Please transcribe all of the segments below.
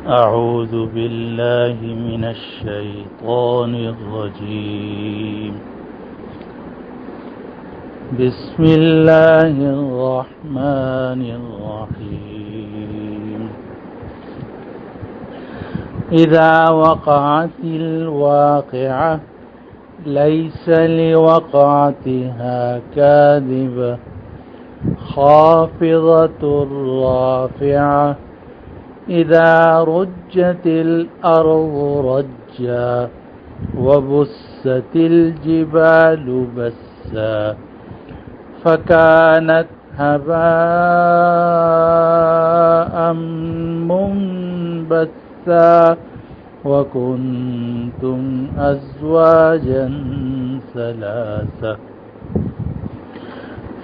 أعوذ بالله من الشيطان الرجيم. بسم الله الرحمن الرحيم. إذا وقعت الواقعة ليس لوقعتها كاذبة خافضة رافعة إذا رجت الأرض رجا وبست الجبال بسا فكانت هباء منبثا وكنتم أزواجا ثلاثة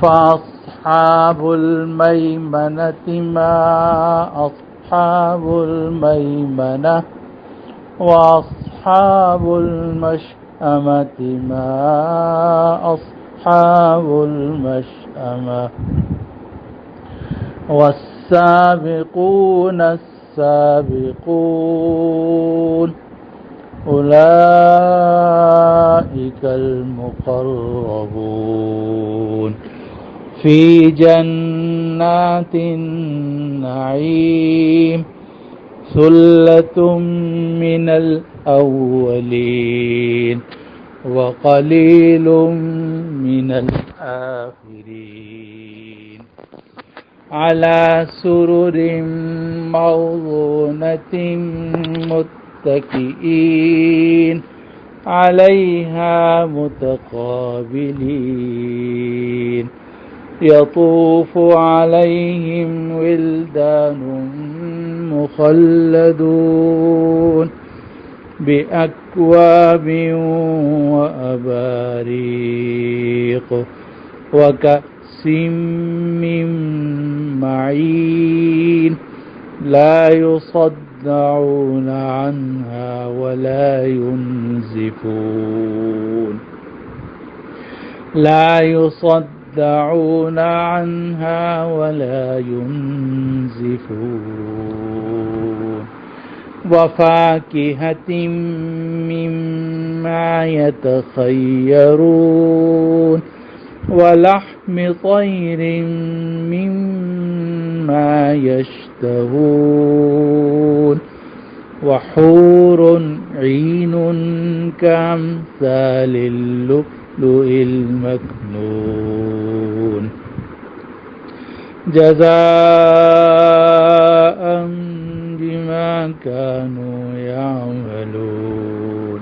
فأصحاب الميمنة ما أصحاب الميمنة وأصحاب المشأمة ما أصحاب المشأمة والسابقون السابقون أولئك المقربون في جنات النعيم ثلة من الأولين وقليل من الآخرين على سرر موضونة متكئين عليها متقابلين يطوف عليهم ولدان مخلدون بأكواب وأباريق وكأس من معين لا يصدعون عنها ولا ينزفون عنها ولا ينزفون وفاكهة مما يتخيرون ولحم طير مما يشتهون وحور عين كأمثال اللؤلؤ المكنون جزاء بما كانوا يعملون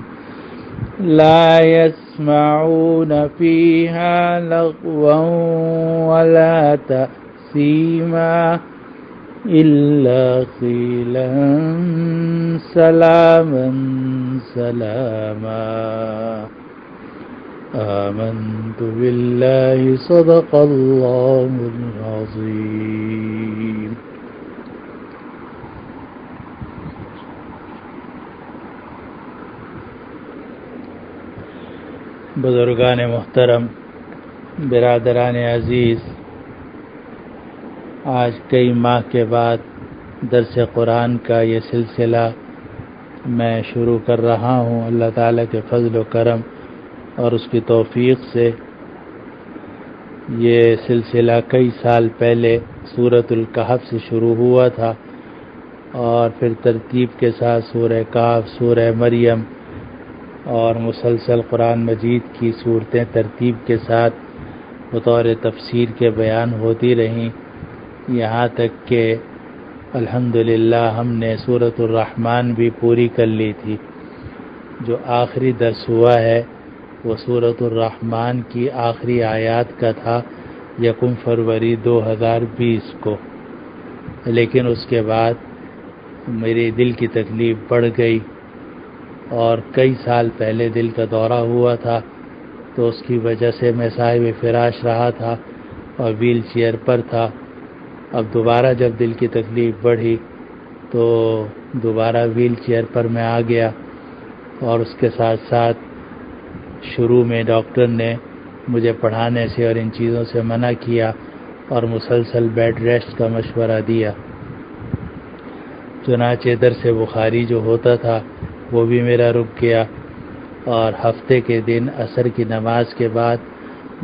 لا يسمعون فيها لغوا ولا تأثيما إلا قيلا سلاما سلاما آمنت بالله صدق الله العظيم. بزرگان محترم، برادران عزیز، آج کئی ماہ کے بعد درس قرآن کا یہ سلسلہ میں شروع کر رہا ہوں. اللہ تعالیٰ کے فضل و کرم اور اس کی توفیق سے یہ سلسلہ کئی سال پہلے سورۃ الکہف سے شروع ہوا تھا اور پھر ترتیب کے ساتھ سورہ کہف، سورہ مریم اور مسلسل قرآن مجید کی صورتیں ترتیب کے ساتھ بطور تفسیر کے بیان ہوتی رہیں، یہاں تک کہ الحمدللہ ہم نے سورۃ الرحمن بھی پوری کر لی تھی. جو آخری درس ہوا ہے وہ سورۃ الرحمن کی آخری آیات کا تھا 1 فروری 2020 کو، لیکن اس کے بعد میری دل کی تکلیف بڑھ گئی اور کئی سال پہلے دل کا دورہ ہوا تھا، تو اس کی وجہ سے میں صاحب فراش رہا تھا اور ویل چیئر پر تھا. اب دوبارہ جب دل کی تکلیف بڑھی تو دوبارہ ویل چیئر پر میں آ گیا اور اس کے ساتھ ساتھ شروع میں ڈاکٹر نے مجھے پڑھانے سے اور ان چیزوں سے منع کیا اور مسلسل بیڈ ریسٹ کا مشورہ دیا. چنانچہ درس بخاری جو ہوتا تھا وہ بھی میرا رک گیا، اور ہفتے کے دن عصر کی نماز کے بعد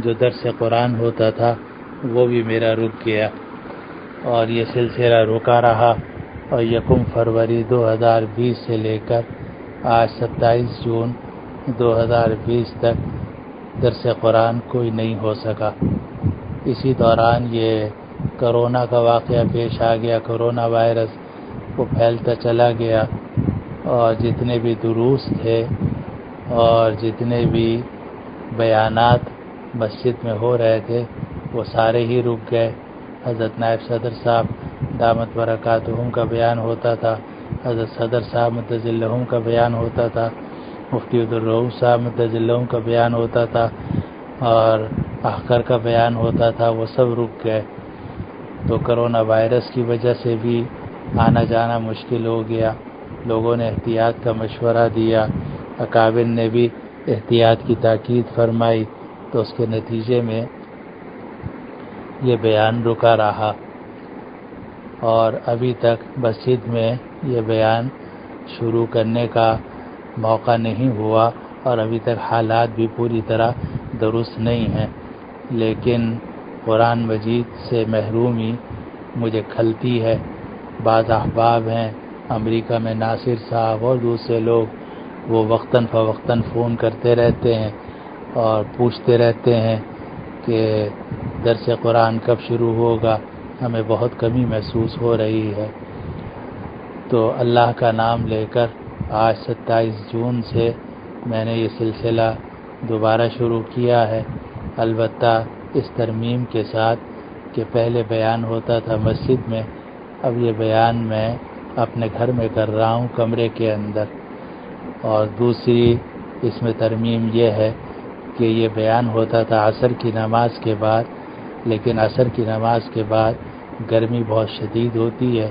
جو درس قرآن ہوتا تھا وہ بھی میرا رک گیا، اور یہ سلسلہ رکا رہا، اور 1 فروری 2020 سے لے کر آج 27 جون 2020 تک درس قرآن کوئی نہیں ہو سکا۔ اسی دوران یہ کرونا کا واقعہ پیش آ گیا، کرونا وائرس وہ پھیلتا چلا گیا، اور جتنے بھی دروس تھے اور جتنے بھی بیانات مسجد میں ہو رہے تھے وہ سارے ہی رک گئے۔ حضرت نائب صدر صاحب دامت برکاتہم کا بیان ہوتا تھا، حضرت صدر صاحب متظلہم کا بیان ہوتا تھا، مفتی عبدالرؤوف صاحب متظلہم کا بیان ہوتا تھا، اور احقر کا بیان ہوتا تھا، وہ سب رک گئے۔ تو کرونا وائرس کی وجہ سے بھی آنا جانا مشکل ہو گیا، لوگوں نے احتیاط کا مشورہ دیا، اکابر نے بھی احتیاط کی تاکید فرمائی، تو اس کے نتیجے میں یہ بیان رکا رہا، اور ابھی تک مسجد میں یہ بیان شروع کرنے کا موقع نہیں ہوا، اور ابھی تک حالات بھی پوری طرح درست نہیں ہیں، لیکن قرآن مجید سے محرومی مجھے کھلتی ہے۔ بعض احباب ہیں امریکہ میں، ناصر صاحب اور دوسرے لوگ، وہ وقتاً فوقتاً فون کرتے رہتے ہیں اور پوچھتے رہتے ہیں کہ درس قرآن کب شروع ہوگا، ہمیں بہت کمی محسوس ہو رہی ہے۔ تو اللہ کا نام لے کر آج 27 جون سے میں نے یہ سلسلہ دوبارہ شروع کیا ہے، البتہ اس ترمیم کے ساتھ کہ پہلے بیان ہوتا تھا مسجد میں، اب یہ بیان میں اپنے گھر میں کر رہا ہوں کمرے کے اندر۔ اور دوسری اس میں ترمیم یہ ہے کہ یہ بیان ہوتا تھا عصر کی نماز کے بعد، لیکن عصر کی نماز کے بعد گرمی بہت شدید ہوتی ہے،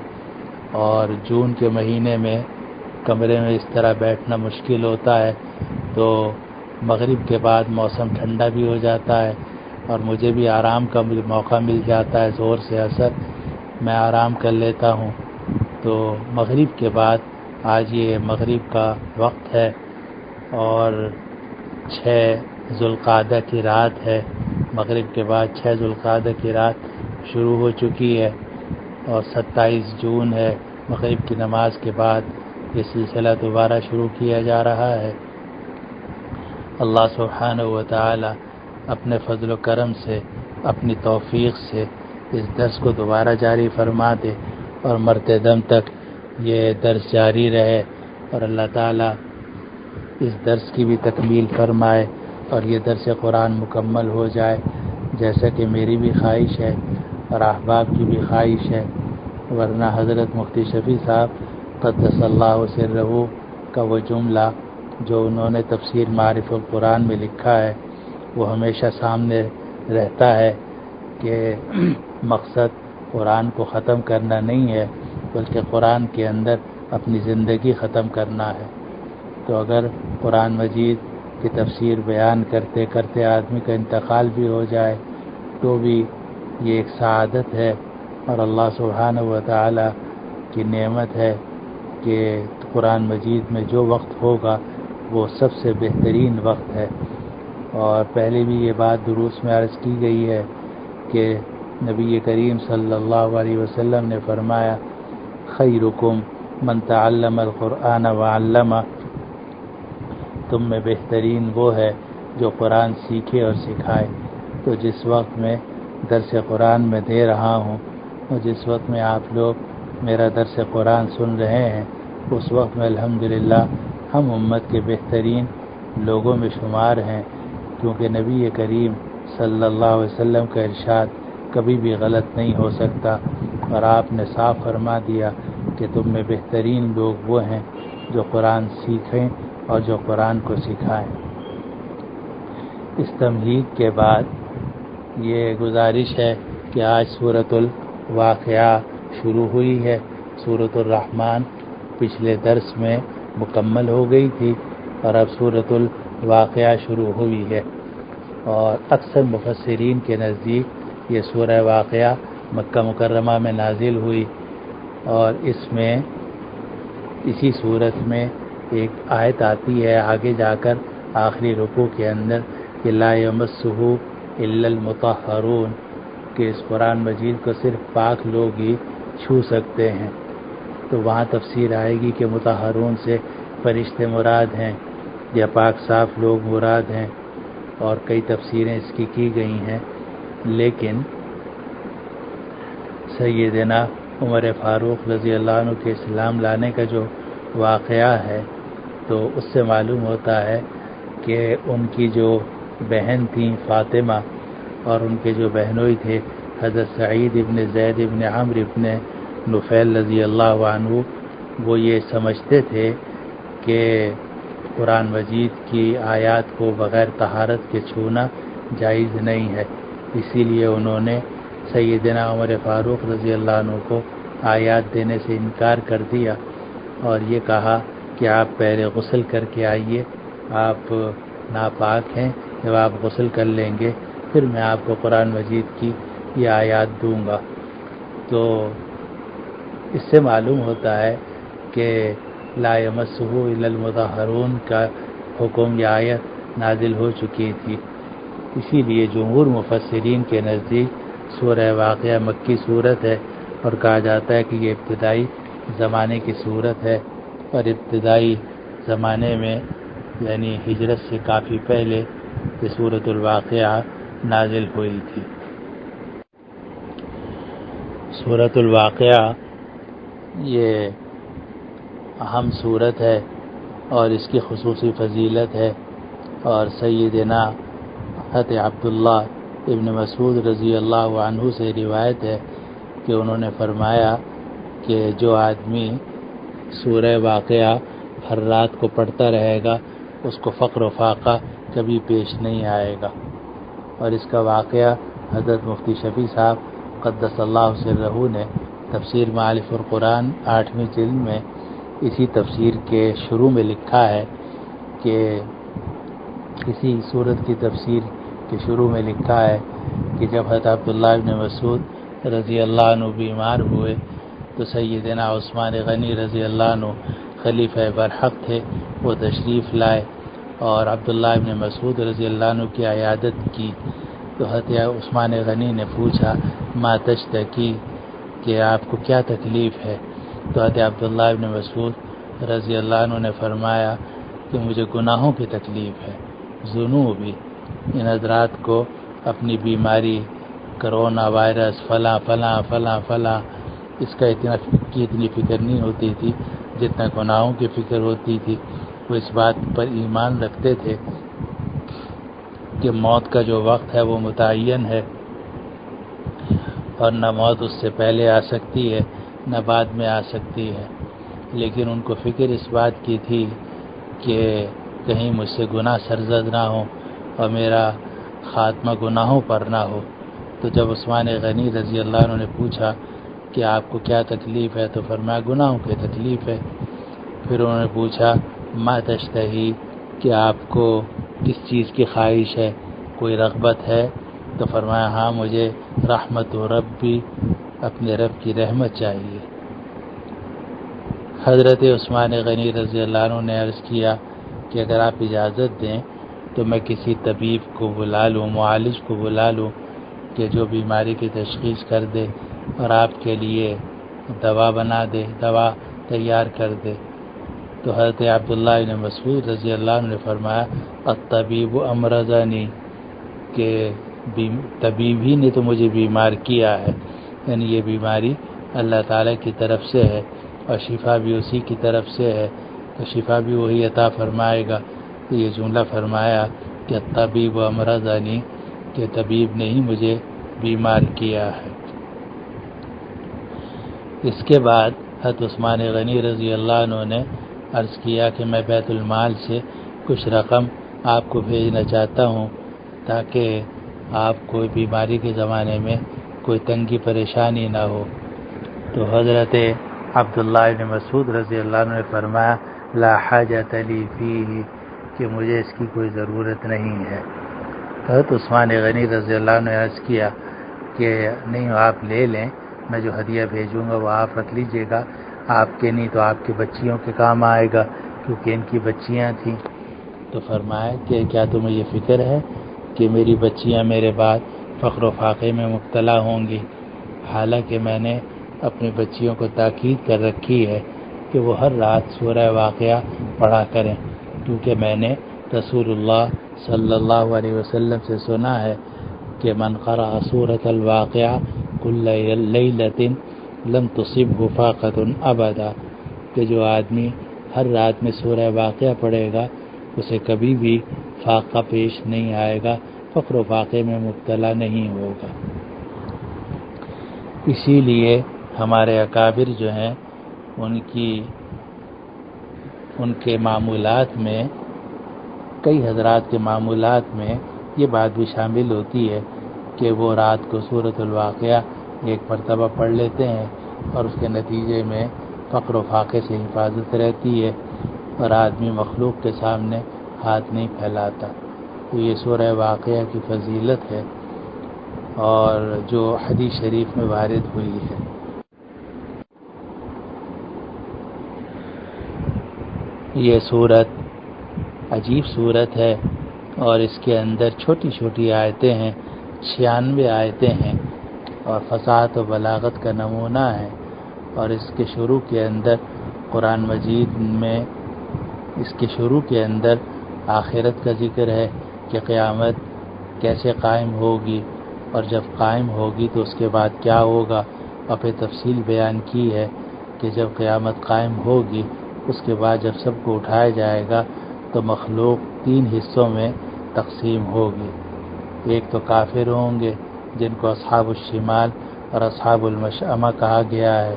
اور جون کے مہینے میں کمرے میں اس طرح بیٹھنا مشکل ہوتا ہے، تو مغرب کے بعد موسم ٹھنڈا بھی ہو جاتا ہے، اور مجھے بھی آرام کا موقع مل جاتا ہے، ظہر سے عصر میں آرام کر لیتا ہوں۔ تو مغرب کے بعد آج یہ مغرب کا وقت ہے، اور 6 ذوالقعدہ کی رات ہے، مغرب کے بعد 6 ذوالقعدہ کی رات شروع ہو چکی ہے، اور 27 جون ہے، مغرب کی نماز کے بعد یہ سلسلہ دوبارہ شروع کیا جا رہا ہے۔ اللہ سبحانہ و تعالی اپنے فضل و کرم سے، اپنی توفیق سے اس درس کو دوبارہ جاری فرما دے، اور مرتے دم تک یہ درس جاری رہے، اور اللہ تعالی اس درس کی بھی تکمیل فرمائے، اور یہ درس قرآن مکمل ہو جائے، جیسا کہ میری بھی خواہش ہے اور احباب کی بھی خواہش ہے۔ ورنہ حضرت مفتی شفیع صاحب قدس اللہ سرہ کا وہ جملہ جو انہوں نے تفسیر معارف القرآن میں لکھا ہے، وہ ہمیشہ سامنے رہتا ہے کہ مقصد قرآن کو ختم کرنا نہیں ہے، بلکہ قرآن کے اندر اپنی زندگی ختم کرنا ہے۔ تو اگر قرآن مجید کی تفسیر بیان کرتے کرتے آدمی کا انتقال بھی ہو جائے تو بھی یہ ایک سعادت ہے، اور اللہ سبحانہ و تعالی کی نعمت ہے کہ قرآن مجید میں جو وقت ہوگا وہ سب سے بہترین وقت ہے۔ اور پہلے بھی یہ بات دروس میں عرض کی گئی ہے کہ نبی کریم صلی اللہ علیہ وسلم نے فرمایا، خیرکم من تعلم القرآن وعلمہ، تم میں بہترین وہ ہے جو قرآن سیکھے اور سکھائے۔ تو جس وقت میں درس قرآن میں دے رہا ہوں، اور جس وقت میں آپ لوگ میرا درس قرآن سن رہے ہیں، اس وقت میں الحمدللہ ہم امت کے بہترین لوگوں میں شمار ہیں، کیونکہ نبی کریم صلی اللہ علیہ وسلم کا ارشاد کبھی بھی غلط نہیں ہو سکتا، اور آپ نے صاف فرما دیا کہ تم میں بہترین لوگ وہ ہیں جو قرآن سیکھیں اور جو قرآن کو سکھائیں۔ اس تمہید کے بعد یہ گزارش ہے کہ آج سورۃ الواقعہ شروع ہوئی ہے۔ سورۃ الرحمن پچھلے درس میں مکمل ہو گئی تھی، اور اب سورۃ الواقعہ شروع ہوئی ہے، اور اکثر مفسرین کے نزدیک یہ سورہ واقعہ مکہ مکرمہ میں نازل ہوئی، اور اس میں اسی صورت میں ایک آیت آتی ہے آگے جا کر آخری رکوع کے اندر کہ لا یمسہ الا المطہرون، کہ اس قرآن مجید کو صرف پاک لوگ ہی چھو سکتے ہیں۔ تو وہاں تفسیر آئے گی کہ مطہرون سے فرشتے مراد ہیں یا پاک صاف لوگ مراد ہیں، اور کئی تفسیریں اس کی گئی ہیں، لیکن سیدنا عمر فاروق رضی اللہ عنہ کے اسلام لانے کا جو واقعہ ہے تو اس سے معلوم ہوتا ہے کہ ان کی جو بہن تھیں فاطمہ اور ان کے جو بہنوئی تھے حضرت سعید ابن زید ابن عمرو ابن نفیل رضی اللہ عنہ، وہ یہ سمجھتے تھے کہ قرآن مجید کی آیات کو بغیر طہارت کے چھونا جائز نہیں ہے، اسی لیے انہوں نے سیدنا عمر فاروق رضی اللہ عنہ کو آیات دینے سے انکار کر دیا اور یہ کہا کہ آپ پہلے غسل کر کے آئیے، آپ ناپاک ہیں، جب آپ غسل کر لیں گے پھر میں آپ کو قرآن مجید کی یہ آیات دوں گا۔ تو اس سے معلوم ہوتا ہے کہ لا یمسہ الا المطہرون کا حکم یا آیت نازل ہو چکی تھی۔ اسی لیے جمہور مفسرین کے نزدیک سورہ واقعہ مکی صورت ہے، اور کہا جاتا ہے کہ یہ ابتدائی زمانے کی صورت ہے، اور ابتدائی زمانے میں یعنی ہجرت سے کافی پہلے یہ سورۃ الواقعہ نازل ہوئی تھی۔ سورۃ الواقعہ یہ اہم صورت ہے اور اس کی خصوصی فضیلت ہے، اور سیدنا حضرت عبداللہ ابن مسعود رضی اللہ عنہ سے روایت ہے کہ انہوں نے فرمایا کہ جو آدمی سورہ واقعہ ہر رات کو پڑھتا رہے گا اس کو فقر و فاقہ کبھی پیش نہیں آئے گا۔ اور اس کا واقعہ حضرت مفتی شفیع صاحب قدس اللہ سرہ نے تفسیر معارف القرآن 8ویں جلد میں اسی تفسیر کے شروع میں لکھا ہے کہ اسی صورت کی تفسیر کے شروع میں لکھا ہے کہ جب حضرت عبداللہ ابن مسعود رضی اللہ عنہ بیمار ہوئے تو سیدنا عثمان غنی رضی اللہ عنہ خلیفہ برحق تھے، وہ تشریف لائے اور عبداللہ ابن مسعود رضی اللہ عنہ کی عیادت کی۔ تو حضرت عثمان غنی نے پوچھا ما تشتکی، کہ آپ کو کیا تکلیف ہے؟ تو حضرت عبداللہ ابن مسعود رضی اللہ عنہ نے فرمایا کہ مجھے گناہوں کی تکلیف ہے، ذنوبی، ان حضرات کو اپنی بیماری کرونا وائرس فلاں فلاں فلاں فلاں اس کا اتنی فکر نہیں ہوتی تھی جتنا گناہوں کی فکر ہوتی تھی۔ وہ اس بات پر ایمان رکھتے تھے کہ موت کا جو وقت ہے وہ متعین ہے اور نہ موت اس سے پہلے آ سکتی ہے نہ بعد میں آ سکتی ہے، لیکن ان کو فکر اس بات کی تھی کہ کہیں مجھ سے گناہ سرزد نہ ہو اور میرا خاتمہ گناہوں پر نہ ہو۔ تو جب عثمان غنی رضی اللہ عنہ نے پوچھا کہ آپ کو کیا تکلیف ہے تو فرمایا گناہوں کی تکلیف ہے۔ پھر انہوں نے پوچھا ما تشتہی، کہ آپ کو کس چیز کی خواہش ہے، کوئی رغبت ہے؟ تو فرمایا ہاں مجھے رحمت و ربی، اپنے رب کی رحمت چاہیے۔ حضرت عثمان غنی رضی اللہ عنہ نے عرض کیا کہ اگر آپ اجازت دیں تو میں کسی طبیب کو بلا لوں، معالج کو بلا لوں کہ جو بیماری کی تشخیص کر دے اور آپ کے لیے دوا بنا دے، دوا تیار کر دے۔ تو حضرت عبداللہ بن مسعود رضی اللہ عنہ نے فرمایا الطبیب امرضنی، کہ طبیب ہی نے تو مجھے بیمار کیا ہے، یعنی یہ بیماری اللہ تعالیٰ کی طرف سے ہے اور شفا بھی اسی کی طرف سے ہے، تو شفا بھی وہی عطا فرمائے گا۔ تو یہ جملہ فرمایا کہ الطبیب امرضنی، کہ طبیب نے ہی مجھے بیمار کیا ہے۔ اس کے بعد حضرت عثمان غنی رضی اللہ عنہ نے عرض کیا کہ میں بیت المال سے کچھ رقم آپ کو بھیجنا چاہتا ہوں تاکہ آپ کوئی بیماری کے زمانے میں کوئی تنگی پریشانی نہ ہو۔ تو حضرت عبداللہ بن مسعود رضی اللہ عنہ نے فرمایا لا حاجۃ لی فیہ، کہ مجھے اس کی کوئی ضرورت نہیں ہے۔ حضرت عثمان غنی رضی اللہ عنہ نے عرض کیا کہ نہیں آپ لے لیں، میں جو ہدیہ بھیجوں گا وہ آپ رکھ لیجئے گا، آپ کے نہیں تو آپ کی بچیوں کے کام آئے گا، کیونکہ ان کی بچیاں تھیں۔ تو فرمایا کہ کیا تمہیں یہ فکر ہے کہ میری بچیاں میرے بعد فقر و فاقے میں مبتلا ہوں گی؟ حالانکہ میں نے اپنی بچیوں کو تاکید کر رکھی ہے کہ وہ ہر رات سورہ واقعہ پڑھا کریں، کیونکہ میں نے رسول اللہ صلی اللہ علیہ وسلم سے سنا ہے کہ من قرأ سورۃ الواقعہ کل لیلۃ لم تصبہ فاقۃ ابدا، کہ جو آدمی ہر رات میں سورہ واقعہ پڑھے گا اسے کبھی بھی فاقہ پیش نہیں آئے گا، فقر و فاقے میں مبتلا نہیں ہوگا۔ اسی لیے ہمارے اکابر جو ہیں ان کے معمولات میں، کئی حضرات کے معمولات میں یہ بات بھی شامل ہوتی ہے کہ وہ رات کو سورۃ الواقعہ ایک مرتبہ پڑھ لیتے ہیں اور اس کے نتیجے میں فقر و فاقے سے حفاظت رہتی ہے اور آدمی مخلوق کے سامنے ہاتھ نہیں پھیلاتا۔ تو یہ سورہ واقعہ کی فضیلت ہے اور جو حدیث شریف میں وارد ہوئی ہے۔ یہ سورت عجیب سورت ہے اور اس کے اندر چھوٹی چھوٹی آیتیں ہیں، 96 آیتیں ہیں اور فصاحت و بلاغت کا نمونہ ہے۔ اور اس کے شروع کے اندر قرآن مجید میں اس کے شروع کے اندر آخرت کا ذکر ہے کہ قیامت کیسے قائم ہوگی اور جب قائم ہوگی تو اس کے بعد کیا ہوگا، اور پھر تفصیل بیان کی ہے کہ جب قیامت قائم ہوگی اس کے بعد جب سب کو اٹھایا جائے گا تو مخلوق 3 حصوں میں تقسیم ہوگی۔ ایک تو کافر ہوں گے جن کو اصحاب الشمال اور اصحاب المشأمہ کہا گیا ہے،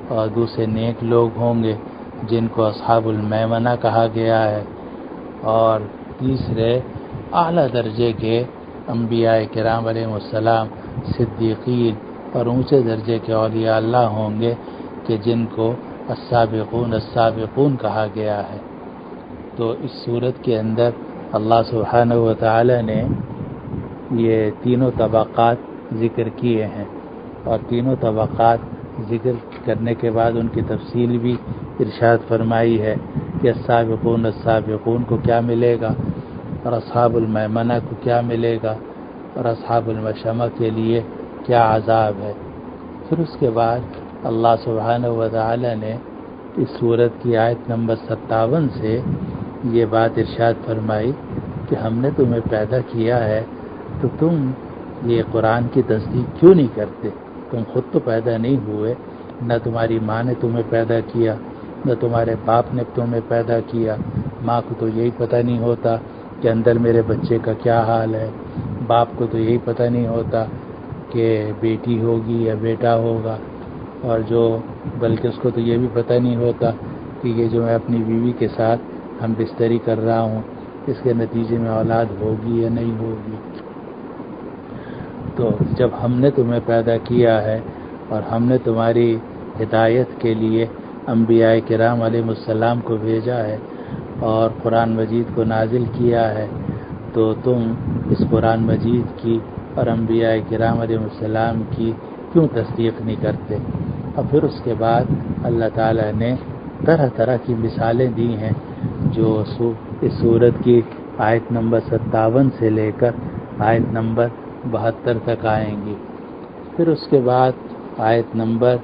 اور دوسرے نیک لوگ ہوں گے جن کو اصحاب المیمنہ کہا گیا ہے، اور تیسرے اعلیٰ درجے کے انبیاء کرام علیہ السلام، صدیقین اور اونچے درجے کے اولیاء اللہ ہوں گے کہ جن کو السابقون السابقون کہا گیا ہے۔ تو اس صورت کے اندر اللہ سبحانہ و تعالی نے یہ تینوں طبقات ذکر کیے ہیں، اور تینوں طبقات ذکر کرنے کے بعد ان کی تفصیل بھی ارشاد فرمائی ہے کہ السابقون السابقون کو کیا ملے گا اور اصحاب المیمنہ کو کیا ملے گا اور اصحاب المشأمہ کے لیے کیا عذاب ہے۔ پھر اس کے بعد اللہ سبحانہ و تعالی نے اس سورت کی آیت نمبر 57 سے یہ بات ارشاد فرمائی کہ ہم نے تمہیں پیدا کیا ہے تو تم یہ قرآن کی تصدیق کیوں نہیں کرتے؟ تم خود تو پیدا نہیں ہوئے، نہ تمہاری ماں نے تمہیں پیدا کیا، نہ تمہارے باپ نے تمہیں پیدا کیا۔ ماں کو تو یہی پتہ نہیں ہوتا کہ اندر میرے بچے کا کیا حال ہے، باپ کو تو یہی پتہ نہیں ہوتا کہ بیٹی ہوگی یا بیٹا ہوگا، اور بلکہ اس کو تو یہ بھی پتہ نہیں ہوتا کہ یہ جو میں اپنی بیوی کے ساتھ ہم بستری کر رہا ہوں اس کے نتیجے میں اولاد ہوگی یا نہیں ہوگی۔ تو جب ہم نے تمہیں پیدا کیا ہے اور ہم نے تمہاری ہدایت کے لیے انبیاء کرام علیہ السلام کو بھیجا ہے اور قرآن مجید کو نازل کیا ہے، تو تم اس قرآن مجید کی اور انبیاء کرام علیہ السلام کی کیوں تصدیق نہیں کرتے؟ اور پھر اس کے بعد اللہ تعالیٰ نے طرح طرح کی مثالیں دی ہیں جو اس سورت کی آیت نمبر 57 سے لے کر آیت نمبر 72 تک آئیں گی۔ پھر اس کے بعد آیت نمبر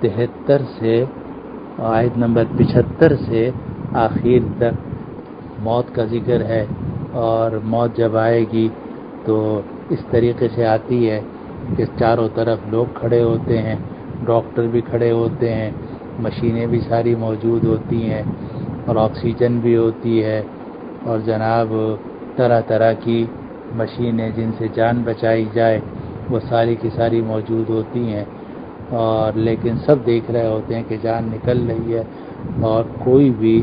73 سے آیت نمبر 75 سے آخر تک موت کا ذکر ہے، اور موت جب آئے گی تو اس طریقے سے آتی ہے کہ چاروں طرف لوگ کھڑے ہوتے ہیں، ڈاکٹر بھی کھڑے ہوتے ہیں، مشینیں بھی ساری موجود ہوتی ہیں اور آکسیجن بھی ہوتی ہے، اور جناب طرح طرح کی مشینیں جن سے جان بچائی جائے وہ ساری کی ساری موجود ہوتی ہیں، اور لیکن سب دیکھ رہے ہوتے ہیں کہ جان نکل رہی ہے اور کوئی بھی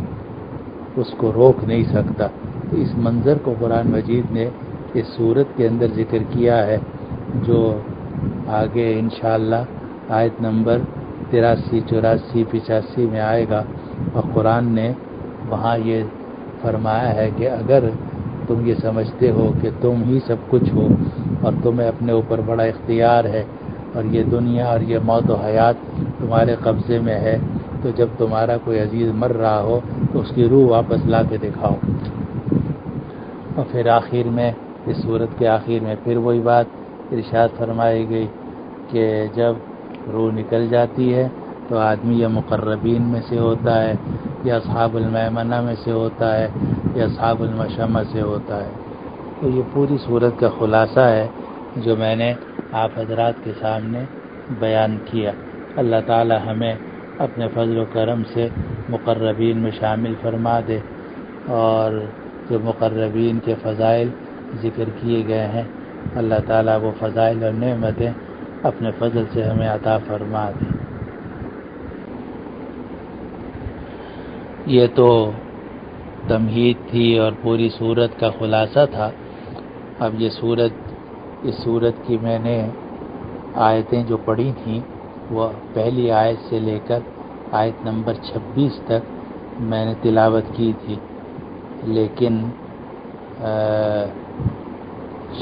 اس کو روک نہیں سکتا۔ تو اس منظر کو قرآن مجید نے اس سورت کے اندر ذکر کیا ہے، جو آگے انشاءاللہ آیت نمبر 83، 84، 85 میں آئے گا، اور قرآن نے وہاں یہ فرمایا ہے کہ اگر تم یہ سمجھتے ہو کہ تم ہی سب کچھ ہو اور تمہیں اپنے اوپر بڑا اختیار ہے اور یہ دنیا اور یہ موت و حیات تمہارے قبضے میں ہے، تو جب تمہارا کوئی عزیز مر رہا ہو تو اس کی روح واپس لا کے دکھاؤ۔ اور پھر آخر میں، اس صورت کے آخر میں پھر وہی بات ارشاد فرمائی گئی کہ جب روح نکل جاتی ہے تو آدمی یا مقربین میں سے ہوتا ہے، یا اصحاب المیمنہ میں سے ہوتا ہے، یا اصحاب المشأمہ سے ہوتا ہے۔ تو یہ پوری صورت کا خلاصہ ہے جو میں نے آپ حضرات کے سامنے بیان کیا۔ اللہ تعالی ہمیں اپنے فضل و کرم سے مقربین میں شامل فرما دے، اور جو مقربین کے فضائل ذکر کیے گئے ہیں، اللہ تعالیٰ وہ فضائل اور نعمتیں اپنے فضل سے ہمیں عطا فرما دے۔ یہ تو تمہید تھی اور پوری صورت کا خلاصہ تھا۔ اب اس صورت کی میں نے آیتیں جو پڑھی تھیں وہ پہلی آیت سے لے کر آیت نمبر 26 تک میں نے تلاوت کی تھی، لیکن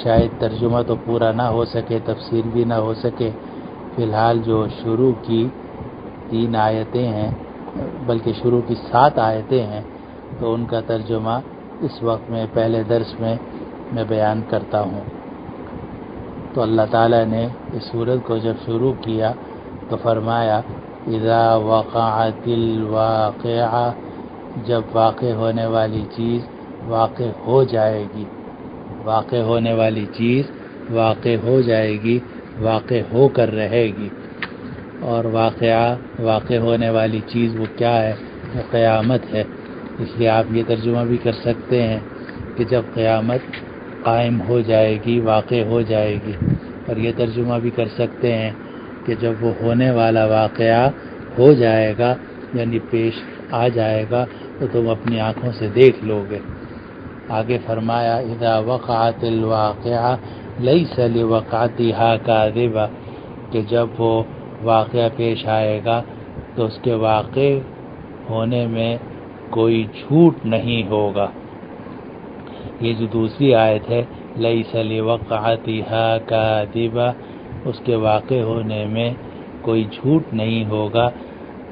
شاید ترجمہ تو پورا نہ ہو سکے، تفسیر بھی نہ ہو سکے۔ فی الحال جو شروع کی 3 آیتیں ہیں، بلکہ شروع کی 7 آیتیں ہیں، تو ان کا ترجمہ اس وقت میں پہلے درس میں بیان کرتا ہوں۔ تو اللہ تعالیٰ نے اس سورت کو جب شروع کیا تو فرمایا اذا وقعت الواقعہ، جب واقع ہونے والی چیز واقع ہو جائے گی، واقع ہونے والی چیز واقع ہو جائے گی، واقع ہو کر رہے گی۔ اور واقع ہونے والی چیز وہ کیا ہے؟ وہ قیامت ہے۔ اس لیے آپ یہ ترجمہ بھی کر سکتے ہیں کہ جب قیامت قائم ہو جائے گی، واقع ہو جائے گی، اور یہ ترجمہ بھی کر سکتے ہیں کہ جب وہ ہونے والا واقعہ ہو جائے گا، یعنی پیش آ جائے گا، تو تم اپنی آنکھوں سے دیکھ لو گے۔ آگے فرمایا اذا وقعت الواقعہ لیس لوقعتها کاذبہ، کہ جب وہ واقعہ پیش آئے گا تو اس کے واقع ہونے میں کوئی جھوٹ نہیں ہوگا۔ یہ جو دوسری آیت ہے لیس لوقعتها کاذبہ، اس کے واقع ہونے میں کوئی جھوٹ نہیں ہوگا،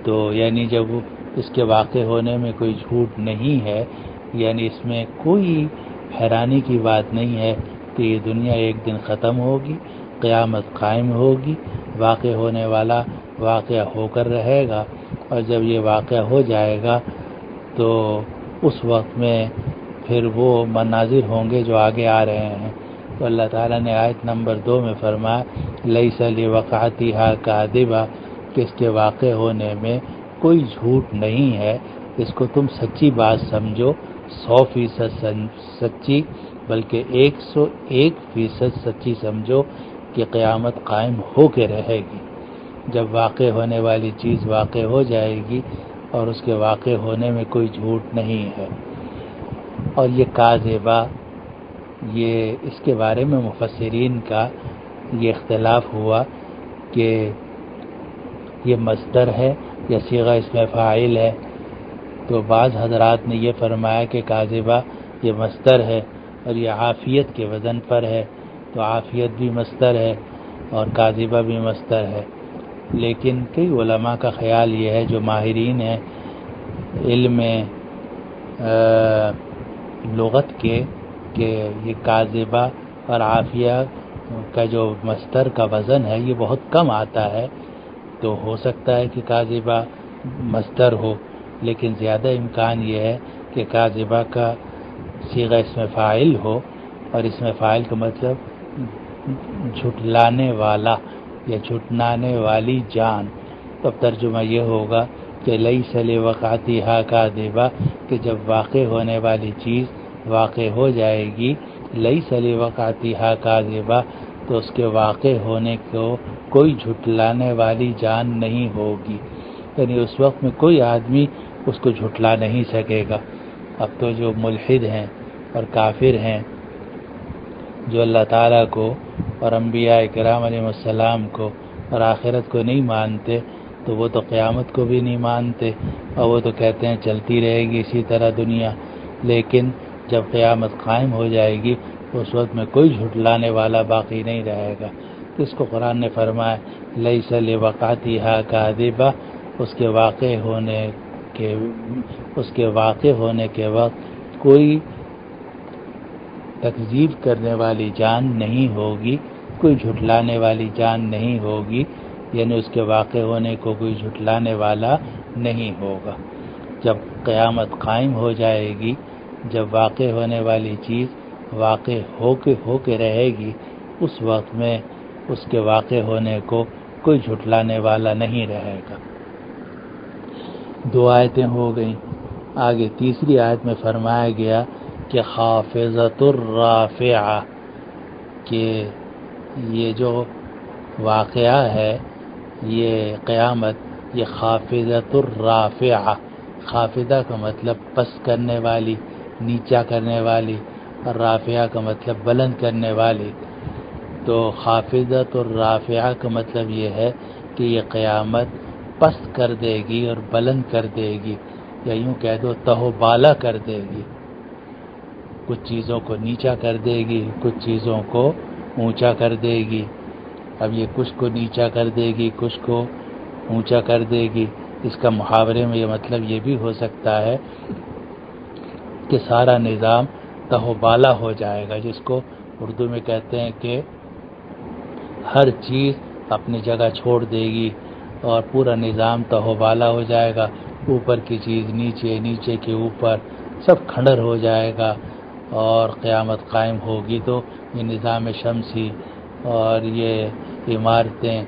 تو یعنی جب اس کے واقع ہونے میں کوئی جھوٹ نہیں ہے، یعنی اس میں کوئی حیرانی کی بات نہیں ہے کہ یہ دنیا ایک دن ختم ہوگی، قیامت قائم ہوگی، واقع ہونے والا واقعہ ہو کر رہے گا، اور جب یہ واقعہ ہو جائے گا تو اس وقت میں پھر وہ مناظر ہوں گے جو آگے آ رہے ہیں۔ تو اللہ تعالیٰ نے آیت نمبر 2 میں فرمایا لیس لوقعتها کاذبہ، کہ اس کے واقع ہونے میں کوئی جھوٹ نہیں ہے۔ اس کو تم سچی بات سمجھو، 100% سچی، بلکہ 101% سچی سمجھو کہ قیامت قائم ہو کے رہے گی۔ جب واقع ہونے والی چیز واقع ہو جائے گی اور اس کے واقع ہونے میں کوئی جھوٹ نہیں ہے۔ اور یہ کاذبہ، یہ اس کے بارے میں مفسرین کا یہ اختلاف ہوا کہ یہ مصدر ہے یا صیغہ اسم فاعل ہے۔ تو بعض حضرات نے یہ فرمایا کہ کاذبہ یہ مصدر ہے اور یہ عافیت کے وزن پر ہے، تو عافیت بھی مصدر ہے اور کاذبہ بھی مصدر ہے۔ لیکن کئی علماء کا خیال یہ ہے جو ماہرین ہیں علم لغت کے، کہ یہ کاذبہ اور عافیہ کا جو مصدر کا وزن ہے یہ بہت کم آتا ہے، تو ہو سکتا ہے کہ کاذبہ مصدر ہو، لیکن زیادہ امکان یہ ہے کہ کاذبہ کا صیغہ اسم فاعل ہو، اور اسم فاعل کا مطلب جھٹلانے والا یا جھٹنانے والی جان۔ تو اب ترجمہ یہ ہوگا کہ لیس لوقعتها کاذبہ، کہ جب واقع ہونے والی چیز واقع ہو جائے گی، لیس لوقعتها کاذبہ، تو اس کے واقع ہونے کو کوئی جھٹلانے والی جان نہیں ہوگی، یعنی اس وقت میں کوئی آدمی اس کو جھٹلا نہیں سکے گا۔ اب تو جو ملحد ہیں اور کافر ہیں، جو اللہ تعالیٰ کو اور انبیاء کرام علیہ السلام کو اور آخرت کو نہیں مانتے، تو وہ تو قیامت کو بھی نہیں مانتے، اور وہ تو کہتے ہیں چلتی رہے گی اسی طرح دنیا، لیکن جب قیامت قائم ہو جائے گی اس وقت میں کوئی جھٹلانے والا باقی نہیں رہے گا۔ تو اس کو قرآن نے فرمایا لیس لوقعتها کاذبہ، اس کے واقع ہونے کے وقت کوئی تکذیب کرنے والی جان نہیں ہوگی، کوئی جھٹلانے والی جان نہیں ہوگی، یعنی اس کے واقع ہونے کو کوئی جھٹلانے والا نہیں ہوگا۔ جب قیامت قائم ہو جائے گی، جب واقع ہونے والی چیز واقع ہو کے رہے گی، اس وقت میں اس کے واقع ہونے کو کوئی جھٹلانے والا نہیں رہے گا۔ 2 آیتیں ہو گئیں۔ آگے تیسری آیت میں فرمایا گیا کہ خافضۃ الرافعہ، کہ یہ جو واقعہ ہے، یہ قیامت، یہ خافضۃ الرافعہ، خافضہ کا مطلب پست کرنے والی، نیچا کرنے والی، اور رافعہ کا مطلب بلند کرنے والی۔ تو خافضۃ الرافعہ کا مطلب یہ ہے کہ یہ قیامت پست کر دے گی اور بلند کر دے گی، یا یوں کہہ دو تہو بالا کر دے گی۔ کچھ چیزوں کو نیچا کر دے گی، کچھ چیزوں کو اونچا کر دے گی۔ اب یہ کچھ کو نیچا کر دے گی، کچھ کو اونچا کر دے گی، اس کا محاورے میں یہ مطلب یہ بھی ہو سکتا ہے کہ سارا نظام تہو بالا ہو جائے گا، جس کو اردو میں کہتے ہیں کہ ہر چیز اپنی جگہ چھوڑ دے گی اور پورا نظام تہو بالا ہو جائے گا، اوپر کی چیز نیچے، نیچے کے اوپر، سب کھنڈر ہو جائے گا، اور قیامت قائم ہوگی تو یہ نظام شمسی اور یہ عمارتیں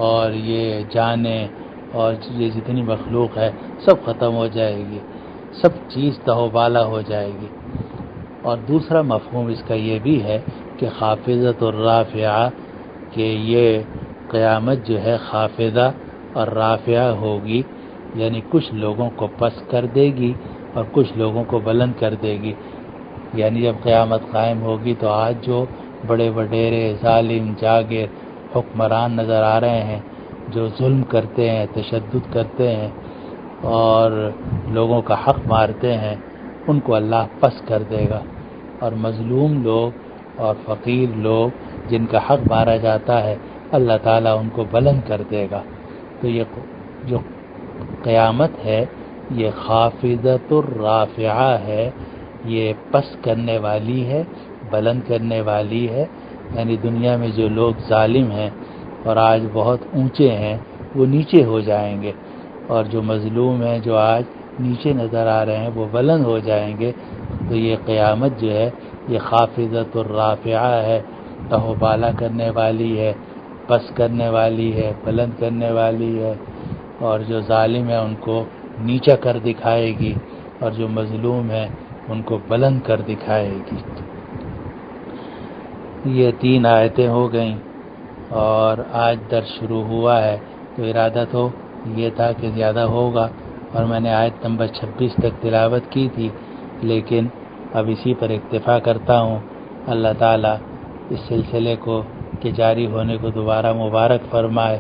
اور یہ جانیں اور یہ جتنی مخلوق ہے سب ختم ہو جائے گی، سب چیز تہو بالا ہو جائے گی۔ اور دوسرا مفہوم اس کا یہ بھی ہے کہ خافضۃ الرافعہ، کہ یہ قیامت جو ہے خافضہ اور رافعہ ہوگی، یعنی کچھ لوگوں کو پست کر دے گی اور کچھ لوگوں کو بلند کر دے گی۔ یعنی جب قیامت قائم ہوگی تو آج جو بڑے وڈیرے ظالم جاگیر حکمران نظر آ رہے ہیں، جو ظلم کرتے ہیں، تشدد کرتے ہیں اور لوگوں کا حق مارتے ہیں، ان کو اللہ پست کر دے گا، اور مظلوم لوگ اور فقیر لوگ جن کا حق مارا جاتا ہے، اللہ تعالیٰ ان کو بلند کر دے گا۔ تو یہ جو قیامت ہے یہ خافضۃ الرافعہ ہے، یہ پست کرنے والی ہے، بلند کرنے والی ہے، یعنی دنیا میں جو لوگ ظالم ہیں اور آج بہت اونچے ہیں وہ نیچے ہو جائیں گے، اور جو مظلوم ہیں جو آج نیچے نظر آ رہے ہیں وہ بلند ہو جائیں گے۔ تو یہ قیامت جو ہے یہ خافضۃ الرافعہ ہے، تہو بالا کرنے والی ہے، پست کرنے والی ہے، بلند کرنے والی ہے، اور جو ظالم ہے ان کو نیچا کر دکھائے گی، اور جو مظلوم ہے ان کو بلند کر دکھائے گی۔ یہ 3 آیتیں ہو گئیں، اور آج درس شروع ہوا ہے تو ارادہ تو یہ تھا کہ زیادہ ہوگا، اور میں نے آیت نمبر 26 تک تلاوت کی تھی، لیکن اب اسی پر اکتفا کرتا ہوں۔ اللہ تعالیٰ اس سلسلے کو کے جاری ہونے کو دوبارہ مبارک فرمائے،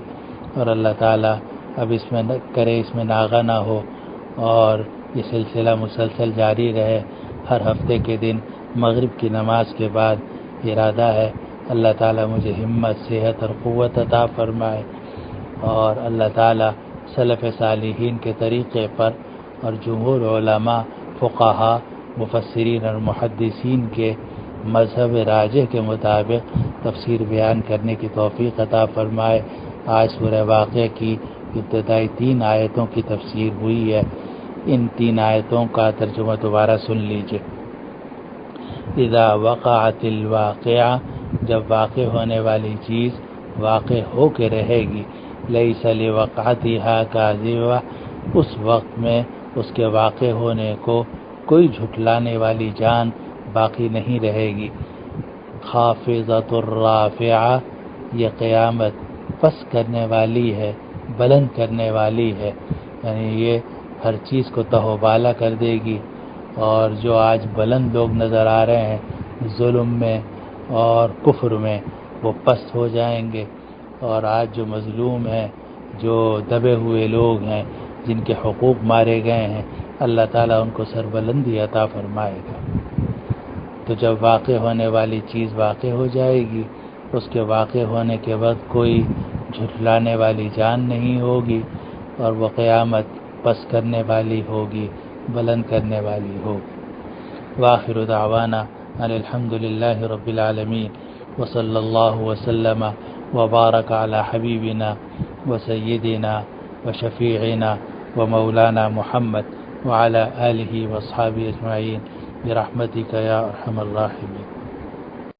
اور اللہ تعالیٰ اب اس میں اس میں ناغہ نہ ہو، اور یہ سلسلہ مسلسل جاری رہے۔ ہر ہفتے کے دن مغرب کی نماز کے بعد ارادہ ہے اللہ تعالیٰ مجھے ہمت، صحت اور قوت عطا فرمائے، اور اللہ تعالیٰ سلف صالحین کے طریقے پر اور جمہور علماء، فقہا، مفسرین اور محدثین کے مذہب راجح کے مطابق تفسیر بیان کرنے کی توفیق عطا فرمائے۔ آج سورہ واقعہ کی ابتدائی 3 آیتوں کی تفسیر ہوئی ہے، ان 3 آیتوں کا ترجمہ دوبارہ سن لیجئے۔ اذا وقعت الواقعہ، جب واقع ہونے والی چیز واقع ہو کے رہے گی، لیس لوقعتها کاذبہ، اس وقت میں اس کے واقع ہونے کو کوئی جھٹلانے والی جان باقی نہیں رہے گی۔ خافضۃ الرافعہ، یہ قیامت پست کرنے والی ہے، بلند کرنے والی ہے، یعنی یہ ہر چیز کو تہو بالا کر دے گی، اور جو آج بلند لوگ نظر آ رہے ہیں ظلم میں اور کفر میں، وہ پست ہو جائیں گے، اور آج جو مظلوم ہیں، جو دبے ہوئے لوگ ہیں، جن کے حقوق مارے گئے ہیں، اللہ تعالیٰ ان کو سربلندی عطا فرمائے گا۔ تو جب واقع ہونے والی چیز واقع ہو جائے گی اس کے واقع ہونے کے بعد کوئی جھٹلانے والی جان نہیں ہوگی، اور وہ قیامت پس کرنے والی ہوگی، بلند کرنے والی ہوگی۔ وآخر دعوانا ان الحمد للہ رب العالمین، وصلی اللہ وسلم وبارک علی حبیبنا وسیدنا وشفیعنا ومولانا محمد وعلى آلہ واصحابہ اجمعین برحمتک یا ارحم الراحمین۔